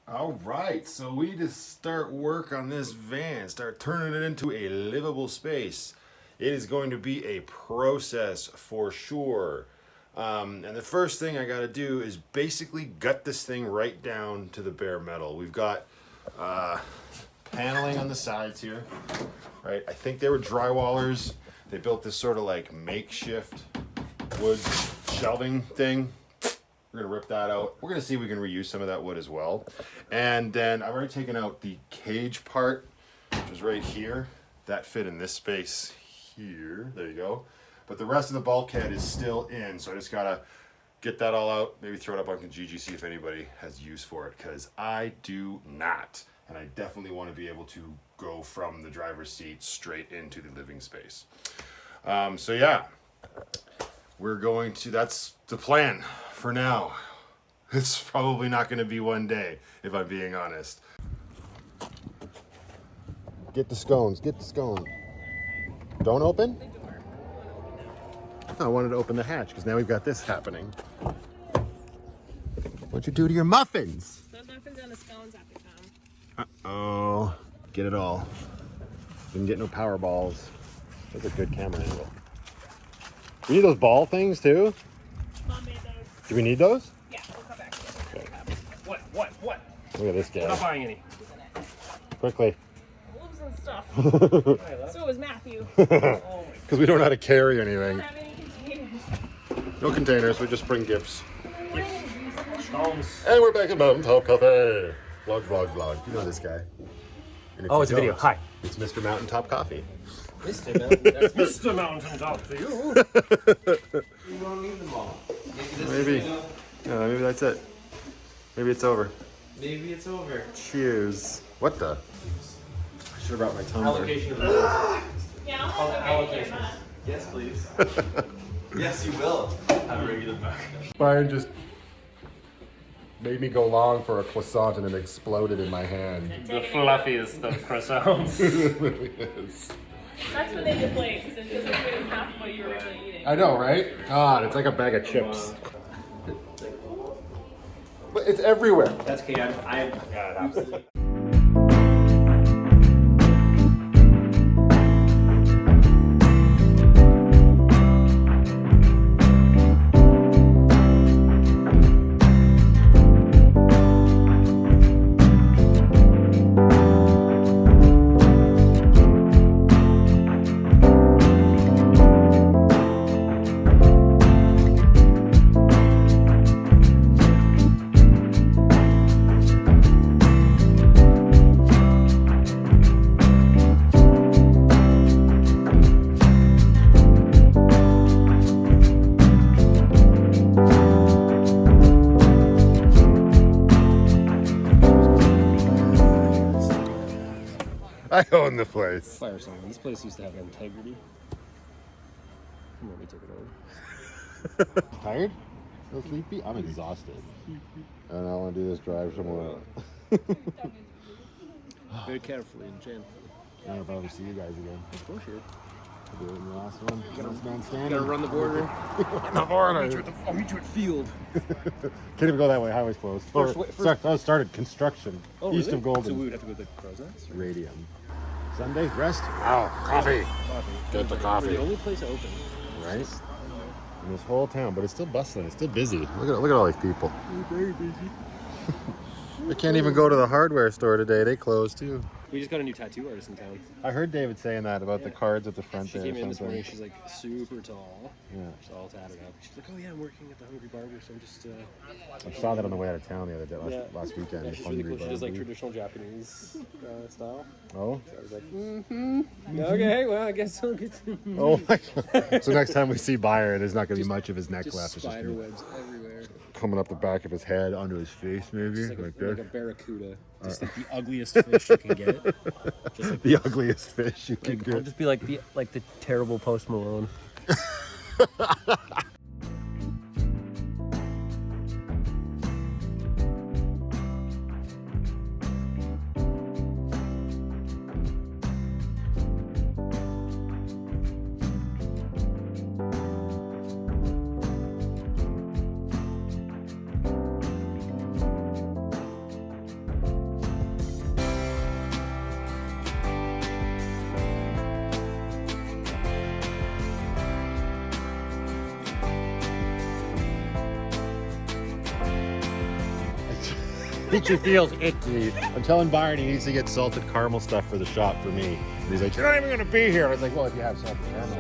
All right, so we need to start work on this van, start turning it into a livable space. It is going to be a process for sure. And the first thing I got to do is basically gut this thing right down to the bare metal. We've got paneling on the sides here, right? I think they were drywallers. They built this sort of like makeshift wood shelving thing. We're gonna rip that out. We're gonna see if we can reuse some of that wood as well. And then I've already taken out the cage part, which was right here. That fit in this space here. There you go. But the rest of the bulkhead is still in, so I just gotta get that all out. Maybe throw it up on Kijiji, see if anybody has use for it, because I do not. And I definitely want to be able to go from the driver's seat straight into the living space. So yeah, we're going to, that's the plan for now. It's probably not going to be one day, if I'm being honest. Get the scones, get the scones. Don't open? I wanted to open the hatch because now we've got this happening. What'd you do to your muffins? Those muffins and the scones have to come. Uh-oh. Get it all. Didn't get no power balls. That's a good camera angle. We need those ball things too? Mom made those. Do we need those? Yeah, we'll come back to Okay. What? Look at this I'm not guy. buying any. Quickly. Wolves and stuff. Because So was Matthew. we don't know how to carry We anything. don't have any containers. No containers, we just bring gifts. Stones. And we're back at Mountaintop Cafe. Vlog. You know this guy. And if Oh, you it's a video. don't, Hi. It's Mr. Mountaintop Coffee. Mr. Mountain. That's Mr. Mountaintop to you. You don't need them all. Maybe. Yeah, maybe that's it. Maybe it's over. Maybe it's over. Cheers. What the? I should have brought my tumbler. Allocation of resources. Yeah, I'll have to Allocation. Yes, please. Yes, you will. Have a regular back. Brian just made me go long for a croissant and it exploded in my hand. The fluffiest of croissants. It really is. That's when they deflate, because it feels like it was half what you were really eating. I know, right? God, it's like a bag of chips. But it's everywhere. That's okay. I got it. Absolutely. I own the place. Fire song. This place used to have integrity. And then we took it over. Tired? So sleepy? I'm exhausted. And I want to do this drive somewhere. Very carefully and gently. I don't know if I'll ever see you guys again. Of course you're. I'll do it in the last one. Last man standing. Gotta run the border. the border. I'll meet you at field. Can't even go that way. Highway's closed. Started construction. Oh, East really? of Golden. So we would have to go to the Crow's Nest? Or? Radium. Sunday, rest. Oh, coffee. Get the We're coffee. the only place open. Right? In this whole town, but it's still bustling. It's still busy. Look at all these people. Very busy. They can't even go to the hardware store today. They closed too. We just got a new tattoo artist in town. I heard David saying that about the cards at the front She there. came in this morning. something. She's like super tall. Yeah. She's all tatted up. She's like, oh yeah, I'm working at the Hungry Barber, so I'm just. I saw that on the way out of town the other day, last weekend. Yeah, she's really Hungry cool. She does like Barbie. traditional Japanese style. Oh? So I was like, okay, well, I guess I'll get some. Oh my god. So next time we see Byron, there's not going to be much of his neck Just left. It's just spider gonna webs everywhere. coming up the back of his head onto his face, maybe. Just Like like a this. barracuda. Just like the ugliest fish you can get. Just like, The ugliest fish you can I'll get. just be like the terrible Post Malone. Peachy feels icky. I'm telling Byron he needs to get salted caramel stuff for the shop for me. And he's like, you're not even gonna be here. I was like, well, if you have salted caramel.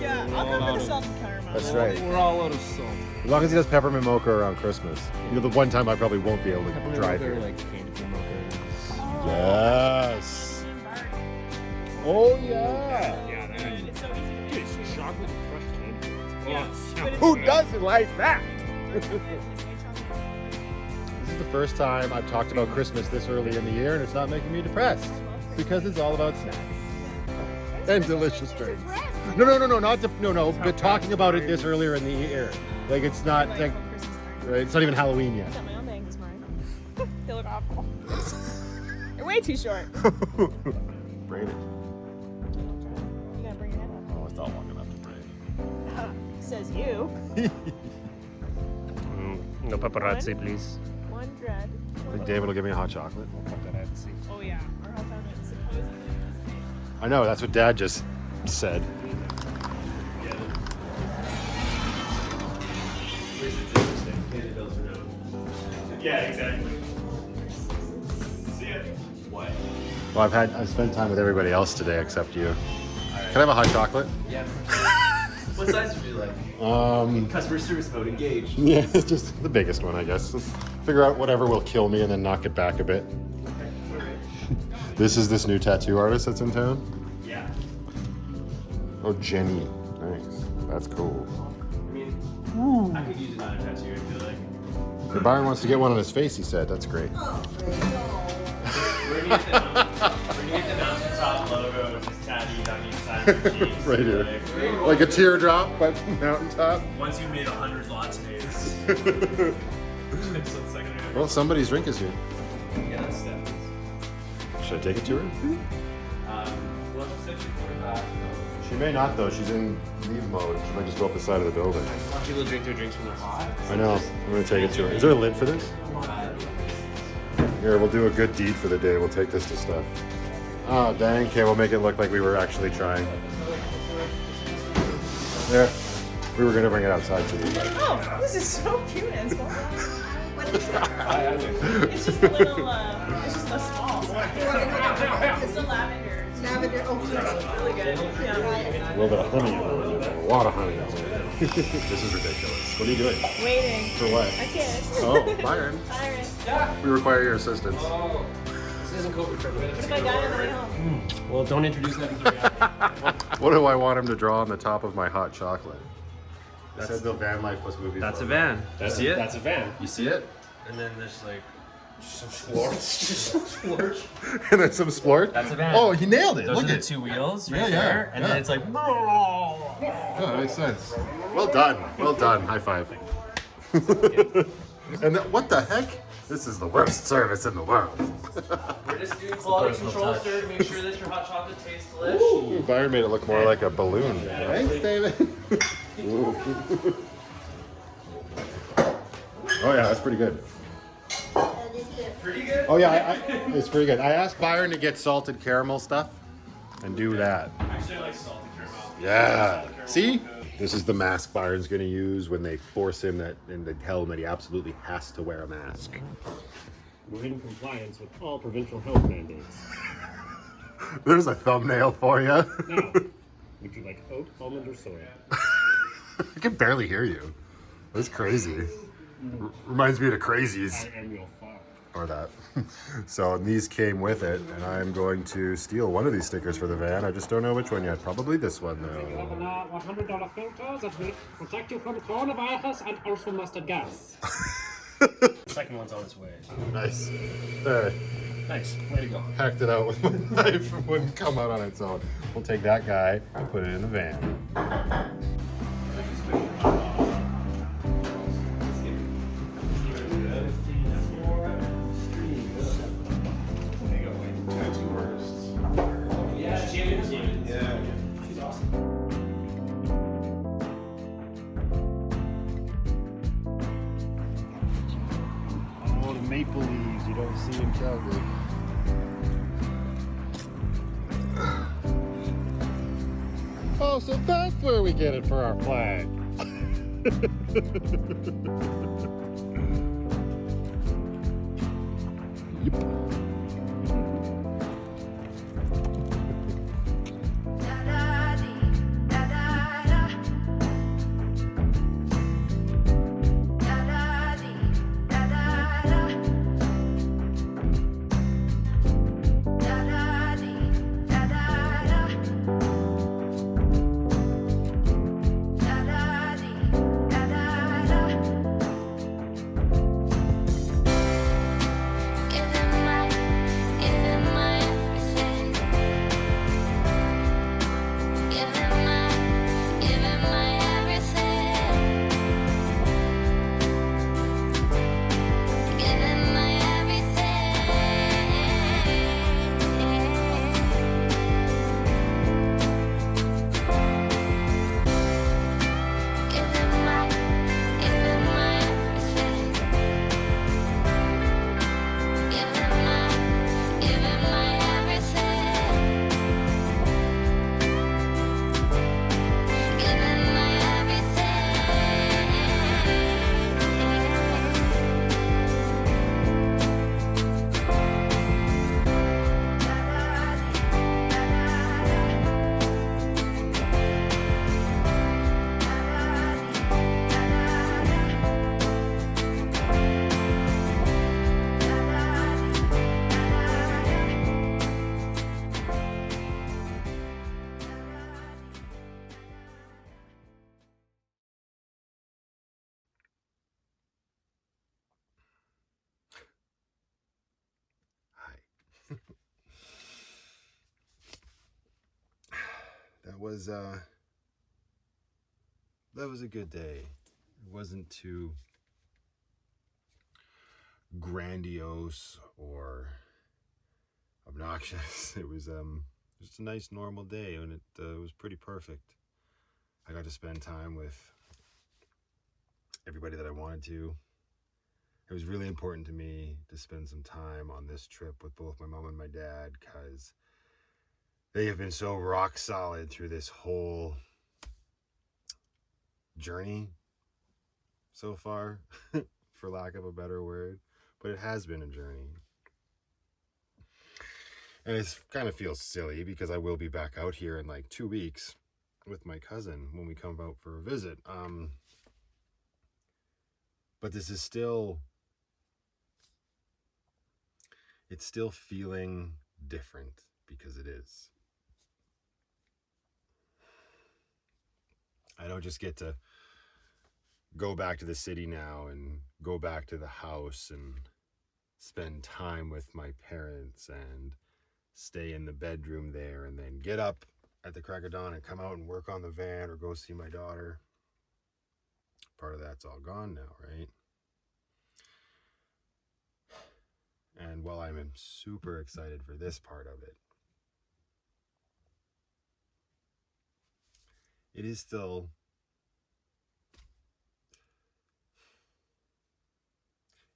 Yeah, I'll go for the salted caramel. That's right. We're all out of salt. As long as he does peppermint mocha around Christmas. You know, the one time I probably won't be able to drive They're here. like candy cane mocha. Yes. Oh yeah. Yeah, that actually. It's so easy to Dude, it's chocolate crushed candy canes. Yeah. Oh, But it's Who good. doesn't like that? White chocolate. This is the first time I've talked about Christmas this early in the year, and it's not making me depressed because it's all about snacks and delicious drinks. No, but talking about it this earlier in the year, like it's not like right, it's not even Halloween yet. I got my own bangs this morning. They look awful. They're way too short. Braid it. You gotta bring your head up. Oh, it's not long enough to braid. Says you. No paparazzi, please. One dread. I think David will give me a hot chocolate. No paparazzi. Oh yeah, our hot chocolate supposedly. I know, that's what Dad just said. Yeah, exactly. See ya. What? Well, I've spent time with everybody else today except you. Can I have a hot chocolate? Yeah. What size would you like? Customer service mode engaged. Yeah, it's just the biggest one, I guess. Let's figure out whatever will kill me and then knock it back a bit. This is this new tattoo artist that's in town? Yeah. Oh, Jenny. Nice. That's cool. I mean, I could use another tattoo, I feel like. The Byron wants to get one on his face, he said. That's great. We're gonna get the mountaintop logo just tattooed on each side of your cheeks. Right here. Like a teardrop, but mountaintop. Once you've made 100 lattes. Well, somebody's drink is here. Yeah, that's Stephanie's. Should I take it to her? Well, she said she'd put it back. She may not, though. She's in leave mode. She might just go up the side of the building. A lot of people drink their drinks when they're hot. I know. I'm going to take it to her. Is there a lid for this? Here, we'll do a good deed for the day. We'll take this to Steph. Oh, dang. Okay, we'll make it look like we were actually trying. There. We were going to bring it outside to you. But... Oh, this is so cute and small. What is that? It's just a little, it's just a small. It's a lavender. Lavender, Really good. Yeah. A little bit of honey. A lot of honey. This is ridiculous. What are you doing? Waiting. For what? I can't. Oh, Byron. Byron. We require your assistance. This isn't COVID friendly. What if I got it on the way home? Well, don't introduce that to the reality. What do I want him to draw on the top of my hot chocolate? It says the van life plus movies. That's a logo. van. You see it? That's a van. You see it? And then there's like some splorts. Just some splorts. And then some splort. That's a van. Oh, he nailed it. Those Look are the at two wheels right Yeah, yeah, there. And yeah. then it's like. Yeah, that makes sense. Well done. Well done. High five. And what the heck? This is the worst service in the world. We're just doing quality personal control, touch. sir, to make sure that your hot chocolate tastes delish. Ooh, Byron made it look more like a balloon. Thanks, David. Ooh. Oh yeah, that's pretty good. Pretty good? Oh yeah, it's pretty good. I asked Byron to get salted caramel stuff and do that. Actually, I like salted caramel. Yeah. See? This is the mask Byron's going to use when they force him that tell him that he absolutely has to wear a mask. We're in compliance with all provincial health mandates. There's a thumbnail for you. Now, would you like oat, almond, or soy? I can barely hear you. That's crazy. Reminds me of the Crazies. I am your father. Or that. So these came with it, and I'm going to steal one of these stickers for the van. I just don't know which one yet. Probably this one, We though. have a $100 filter that will protect you from coronavirus and also mustard gas. The second one's on its way. Nice. There. Nice. Way to go. Hacked it out with my knife. It wouldn't come out on its own. We'll take that guy and put it in the van. Yeah, she is. Yeah. She's awesome. Oh, the maple leaves. You don't see in Calgary. Oh, so that's where we get it for our flag. That was a good day. It wasn't too grandiose or obnoxious. It was just a nice normal day, and it was pretty perfect. I got to spend time with everybody that I wanted to. It was really important to me to spend some time on this trip with both my mom and my dad, because they have been so rock solid through this whole journey so far, for lack of a better word. But it has been a journey. And it kind of feels silly because I will be back out here in like 2 weeks with my cousin when we come out for a visit. But this is still, it's still feeling different because it is. I don't just get to go back to the city now and go back to the house and spend time with my parents and stay in the bedroom there and then get up at the crack of dawn and come out and work on the van or go see my daughter. Part of that's all gone now, right? And while I'm super excited for this part of it, it is still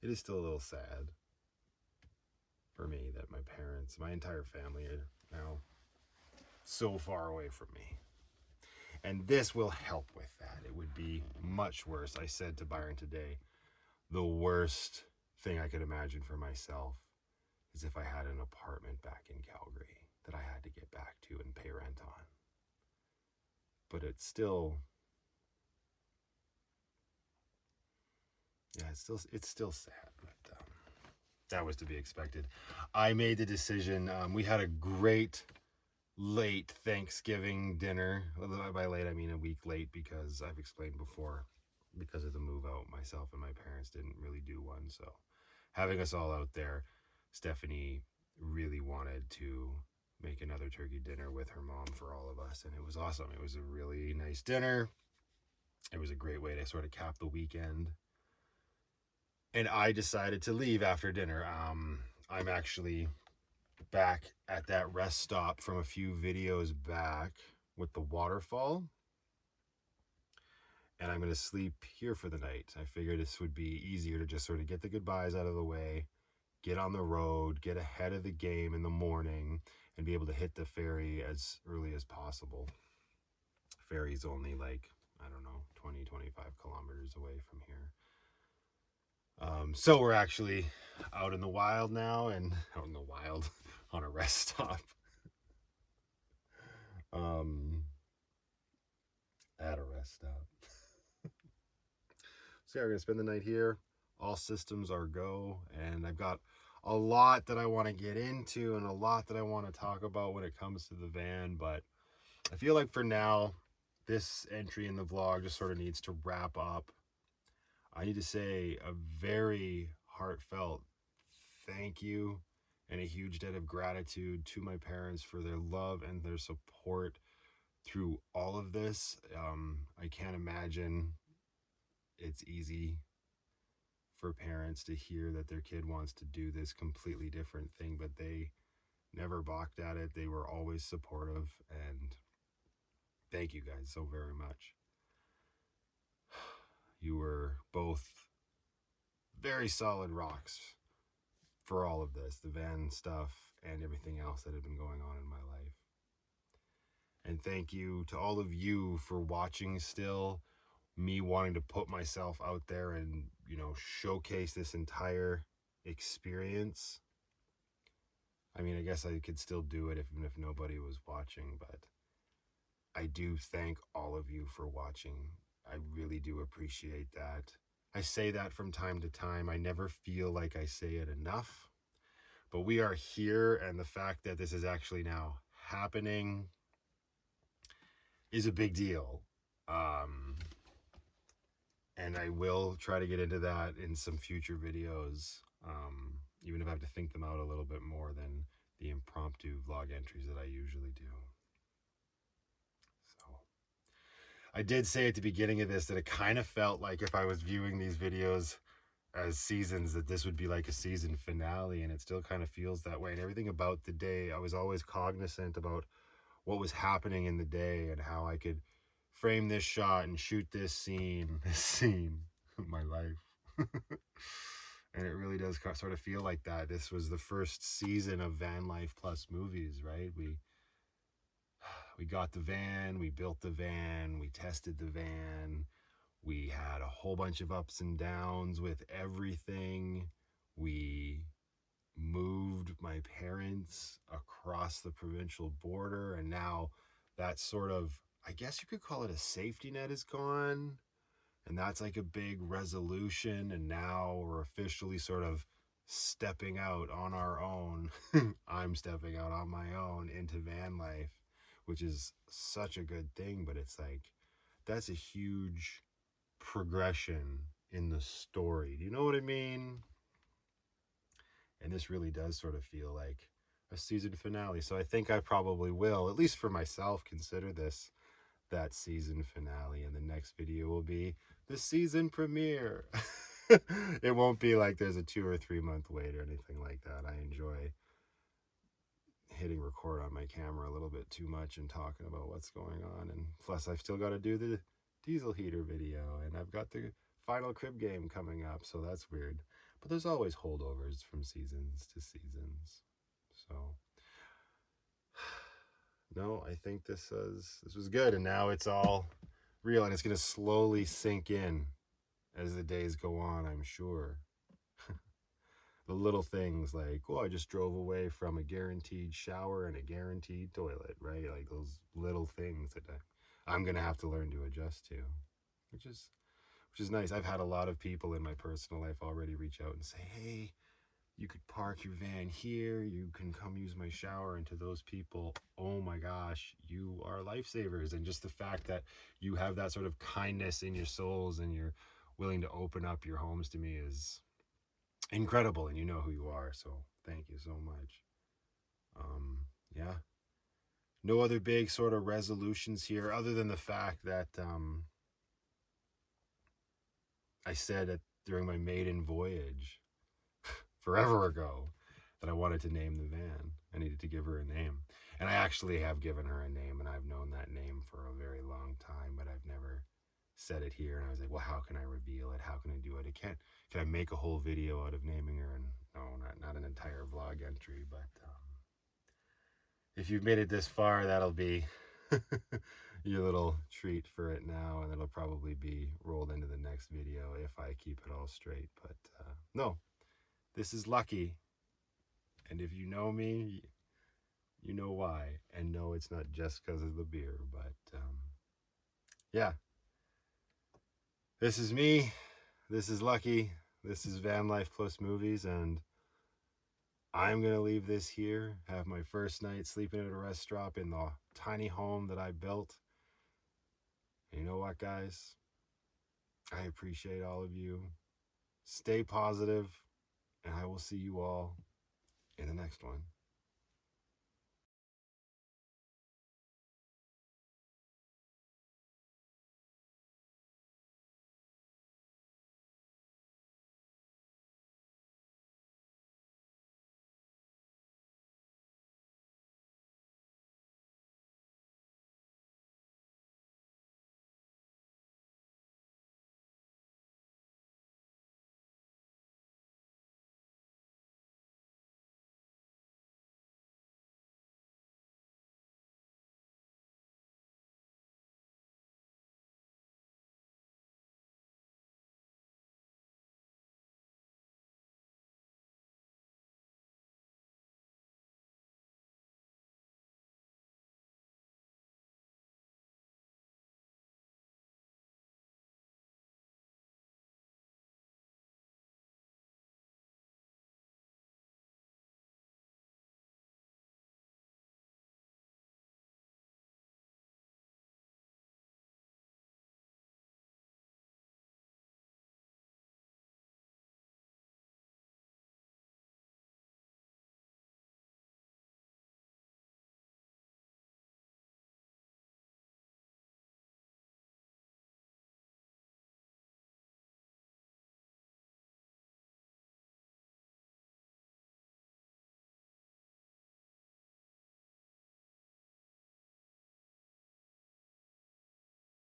a little sad for me that my parents, my entire family are now so far away from me. And this will help with that. It would be much worse. I said to Byron today, the worst thing I could imagine for myself is if I had an apartment back in Calgary that I had to get back to and pay rent on. But it's still, it's still sad, but that was to be expected. I made the decision. We had a great late Thanksgiving dinner. By late, I mean a week late, because I've explained before, because of the move out, myself and my parents didn't really do one. So having us all out there, Stephanie really wanted to make another turkey dinner with her mom for all of us, and it was awesome. It was a really nice dinner. It was a great way to sort of cap the weekend. And I decided to leave after dinner. I'm actually back at that rest stop from a few videos back with the waterfall, and I'm going to sleep here for the night. I figured this would be easier to just sort of get the goodbyes out of the way, get on the road, get ahead of the game in the morning, and be able to hit the ferry as early as possible. Ferry's only like, I don't know, 20, 25 kilometers away from here. So we're actually out in the wild now, and out in the wild on a rest stop. At a rest stop. So yeah, we're gonna spend the night here. All systems are go, and I've got a lot that I want to get into and a lot that I want to talk about when it comes to the van, but I feel like for now, this entry in the vlog just sort of needs to wrap up. I need to say a very heartfelt thank you and a huge debt of gratitude to my parents for their love and their support through all of this. I can't imagine it's easy for parents to hear that their kid wants to do this completely different thing, but they never balked at it. They were always supportive, and thank you guys so very much. You were both very solid rocks for all of this, the van stuff and everything else that had been going on in my life. And thank you to all of you for watching still, me wanting to put myself out there and, you know, showcase this entire experience. I mean, I guess I could still do it even if nobody was watching, but I do thank all of you for watching. I really do appreciate that. I say that from time to time. I never feel like I say it enough, but we are here, and the fact that this is actually now happening is a big deal. And I will try to get into that in some future videos, even if I have to think them out a little bit more than the impromptu vlog entries that I usually do. So I did say at the beginning of this that it kind of felt like if I was viewing these videos as seasons, that this would be like a season finale, and it still kind of feels that way. And everything about the day, I was always cognizant about what was happening in the day and how I could frame this shot and shoot this scene of my life. And it really does sort of feel like that. This was the first season of Van Life Plus movies, right? We got the van, we built the van, we tested the van, we had a whole bunch of ups and downs with everything. We moved my parents across the provincial border, and now that sort of, I guess you could call it a safety net, is gone. And that's like a big resolution, and now we're officially sort of stepping out on our own. I'm stepping out on my own into van life, which is such a good thing, but it's like, that's a huge progression in the story. Do you know what I mean? And this really does sort of feel like a season finale. So I think I probably will, at least for myself, consider this that season finale, and the next video will be the season premiere. It won't be like there's a 2 or 3 month wait or anything like that. I enjoy hitting record on my camera a little bit too much and talking about what's going on, and plus I've still got to do the diesel heater video, and I've got the final crib game coming up, so that's weird. But there's always holdovers from seasons to seasons. So no, I think this was good, and now it's all real, and it's going to slowly sink in as the days go on, I'm sure. The little things like, oh, I just drove away from a guaranteed shower and a guaranteed toilet, right? Like those little things that I'm going to have to learn to adjust to, which is nice. I've had a lot of people in my personal life already reach out and say, hey, you could park your van here, you can come use my shower. And to those people, oh my gosh, you are lifesavers. And just the fact that you have that sort of kindness in your souls and you're willing to open up your homes to me is incredible, and you know who you are, so thank you so much. Yeah, no other big sort of resolutions here other than the fact that I said during my maiden voyage forever ago that I wanted to name the van. I needed to give her a name, and I actually have given her a name, and I've known that name for a very long time, but I've never said it here. And I was like, well, how can I reveal it? How can I do it? Can I make a whole video out of naming her? And no, not an entire vlog entry, but if you've made it this far, that'll be your little treat for it now, and it'll probably be rolled into the next video if I keep it all straight. But no, this is lucky, and if you know me, you know why. And no, it's not just because of the beer, but yeah, this is me, this is Lucky, this is Van Life Plus Movies, and I'm gonna leave this here, have my first night sleeping at a restaurant in the tiny home that I built. And you know what, guys? I appreciate all of you. Stay positive, and I will see you all in the next one.